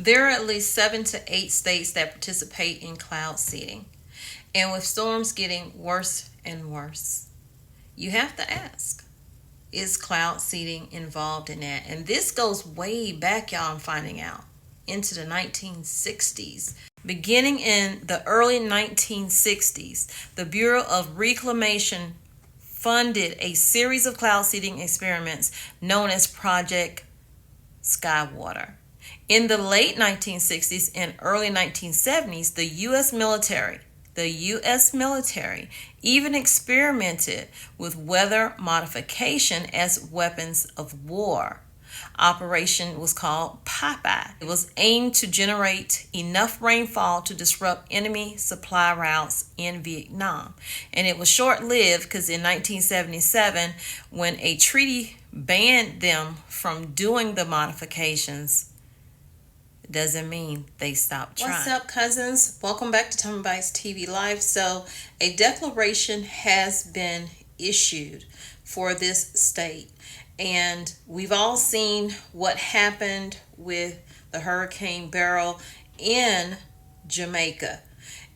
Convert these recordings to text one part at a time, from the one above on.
There are at least 7 to 8 states that participate in cloud seeding. And with storms getting worse and worse, you have to ask, is cloud seeding involved in that? And this goes way back, y'all, I'm finding out, into the 1960s. Beginning in the early 1960s, the Bureau of Reclamation funded a series of cloud seeding experiments known as Project Skywater. In the late 1960s and early 1970s, the U.S. military even experimented with weather modification as weapons of war. Operation was called Popeye. It was aimed to generate enough rainfall to disrupt enemy supply routes in Vietnam. And it was short-lived because in 1977, when a treaty banned them from doing the modifications, doesn't mean they stopped trying. What's up, cousins? Welcome back to TOMMYBITES TV Live. So a declaration has been issued for this state. And we've all seen what happened with the Hurricane Beryl in Jamaica.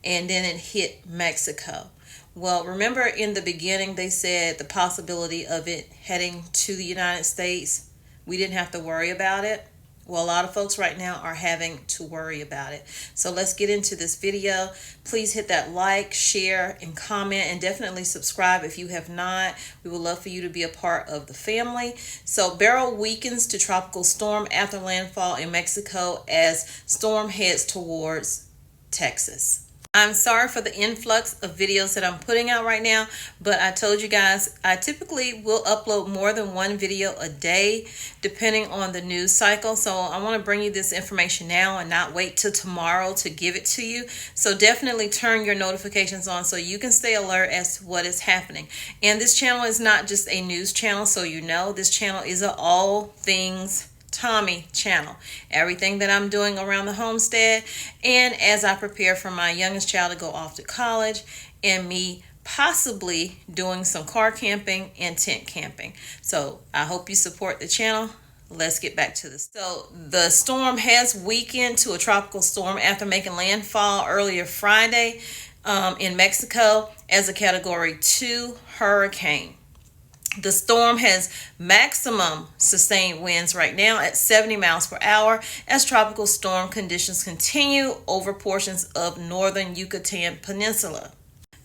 And then it hit Mexico. Well, remember in the beginning they said the possibility of it heading to the United States, we didn't have to worry about it. Well, a lot of folks right now are having to worry about it. So let's get into this video. Please hit that like, share, and comment, and definitely subscribe if you have not. We would love for you to be a part of the family. So Beryl weakens to tropical storm after landfall in Mexico as storm heads towards Texas. I'm sorry for the influx of videos that I'm putting out right now, but I told you guys I typically will upload more than one video a day depending on the news cycle. So I want to bring you this information now and not wait till tomorrow to give it to you. So definitely turn your notifications on so you can stay alert as to what is happening. And this channel is not just a news channel, so you know this channel is an all things Tommy channel. Everything that I'm doing around the homestead, and as I prepare for my youngest child to go off to college, and me possibly doing some car camping and tent camping. So I hope you support the channel. Let's get back to this. So the storm has weakened to a tropical storm after making landfall earlier Friday in Mexico as a Category 2 hurricane. The storm has maximum sustained winds right now at 70 miles per hour as tropical storm conditions continue over portions of northern Yucatan Peninsula.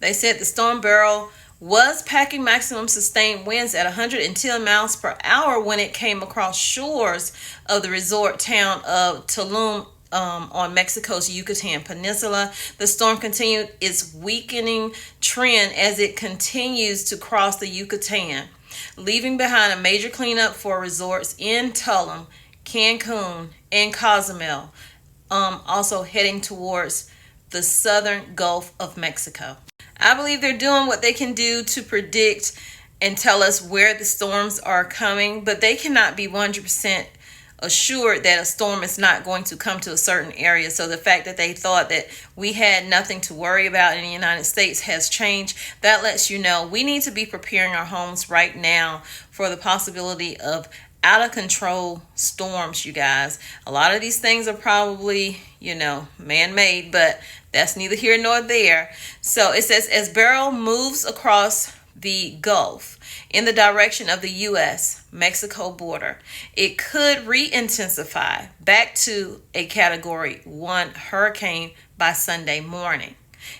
They said the storm Beryl was packing maximum sustained winds at 110 miles per hour when it came across shores of the resort town of Tulum on Mexico's Yucatan Peninsula. The storm continued its weakening trend as it continues to cross the Yucatan, leaving behind a major cleanup for resorts in Tulum, Cancun, and Cozumel, also heading towards the southern Gulf of Mexico. I believe they're doing what they can do to predict and tell us where the storms are coming, but they cannot be 100% assured that a storm is not going to come to a certain area. So the fact that they thought that we had nothing to worry about in the United States has changed. That lets you know we need to be preparing our homes right now for the possibility of out of control storms, you guys. A lot of these things are probably, man-made, but that's neither here nor there. So it says as Beryl moves across the Gulf in the direction of the U.S.-Mexico border, it could re-intensify back to a Category 1 hurricane by Sunday morning.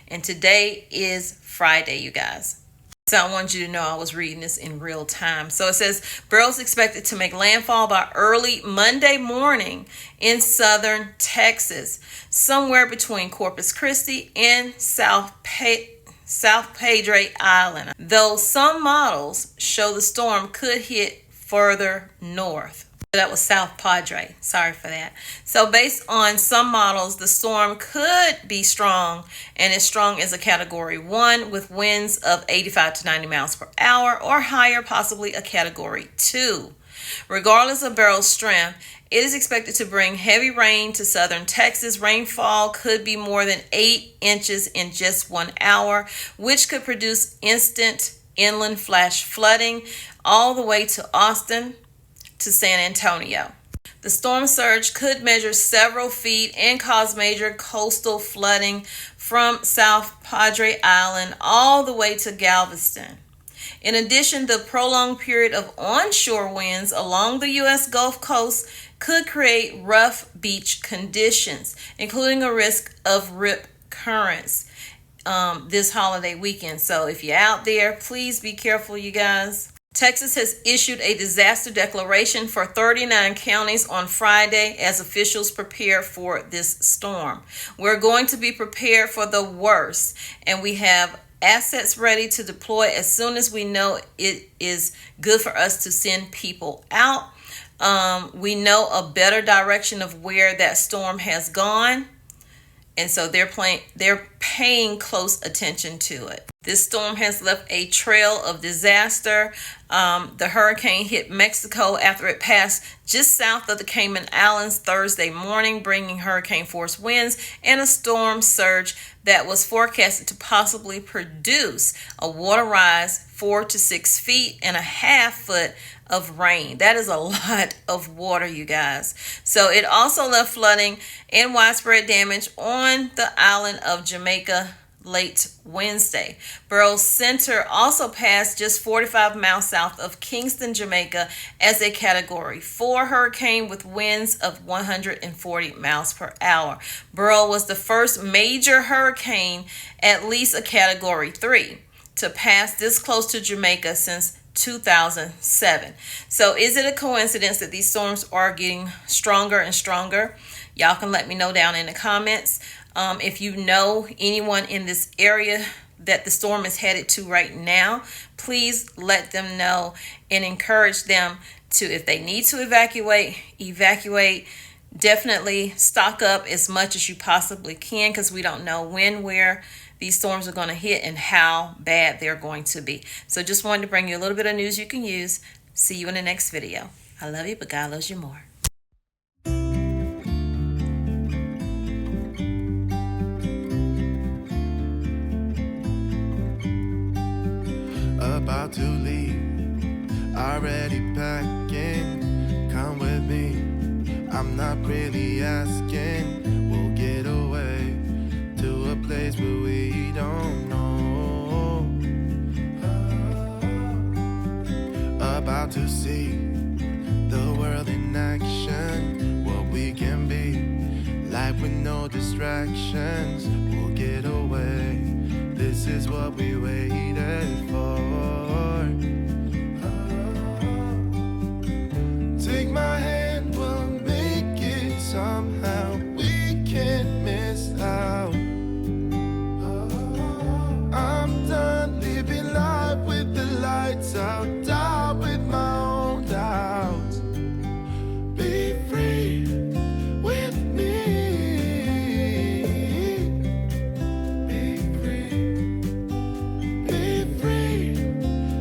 And today is Friday, you guys. So I want you to know I was reading this in real time. So it says Beryl's expected to make landfall by early Monday morning in southern Texas, somewhere between Corpus Christi and South Padre Island, though some models show the storm could hit further north. That was South Padre. Sorry for that. So based on some models, the storm could be strong and as strong as a Category 1 with winds of 85 to 90 miles per hour or higher, possibly a Category 2. Regardless of Beryl's strength, it is expected to bring heavy rain to southern Texas. Rainfall could be more than 8 inches in just 1 hour, which could produce instant inland flash flooding all the way to Austin to San Antonio. The storm surge could measure several feet and cause major coastal flooding from South Padre Island all the way to Galveston. In addition, the prolonged period of onshore winds along the U.S. Gulf Coast could create rough beach conditions, including a risk of rip currents this holiday weekend. So if you're out there, please be careful, you guys. Texas has issued a disaster declaration for 39 counties on Friday as officials prepare for this storm. We're going to be prepared for the worst, and we have assets ready to deploy as soon as we know it is good for us to send people out. We know a better direction of where that storm has gone, and so they're paying close attention to it. This storm has left a trail of disaster. The hurricane hit Mexico after it passed just south of the Cayman Islands Thursday morning, bringing hurricane force winds and a storm surge that was forecasted to possibly produce a water rise 4 to 6 feet and a half foot of rain. That is a lot of water, you guys. So it also left flooding and widespread damage on the island of Jamaica late Wednesday. Burroughs Center also passed just 45 miles south of Kingston, Jamaica as a Category 4 hurricane with winds of 140 miles per hour. Burroughs was the first major hurricane, at least a Category 3, to pass this close to Jamaica since 2007. So is it a coincidence that these storms are getting stronger and stronger? Y'all can let me know down in the comments. If you know anyone in this area that the storm is headed to right now, please let them know and encourage them to, if they need to evacuate. Definitely stock up as much as you possibly can, because we don't know when, where these storms are going to hit and how bad they're going to be. So just wanted to bring you a little bit of news you can use. See you in the next video. I love you, but God loves you more. About to leave, already packing. Come with me, I'm not really asking. We'll get away to a place where we don't know. About to see the world in action, what we can be, life with no distractions. We'll get away, this is what we waited for. Take my hand, we'll make it somehow. We can't miss out. I'm done living life with the lights out, down with my own doubts. Be free with me. Be free. Be free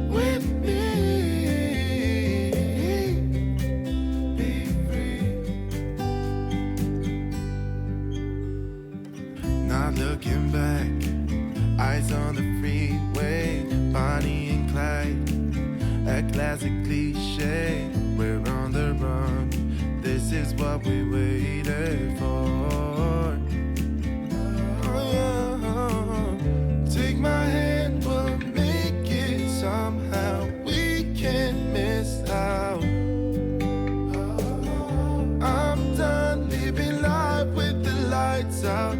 with me. Be free. Not looking back, eyes on the freeway, Bonnie and Clyde, a classic cliche. We're on the run, this is what we waited for. Take my hand, we'll make it somehow. We can't miss out. I'm done living life with the lights out.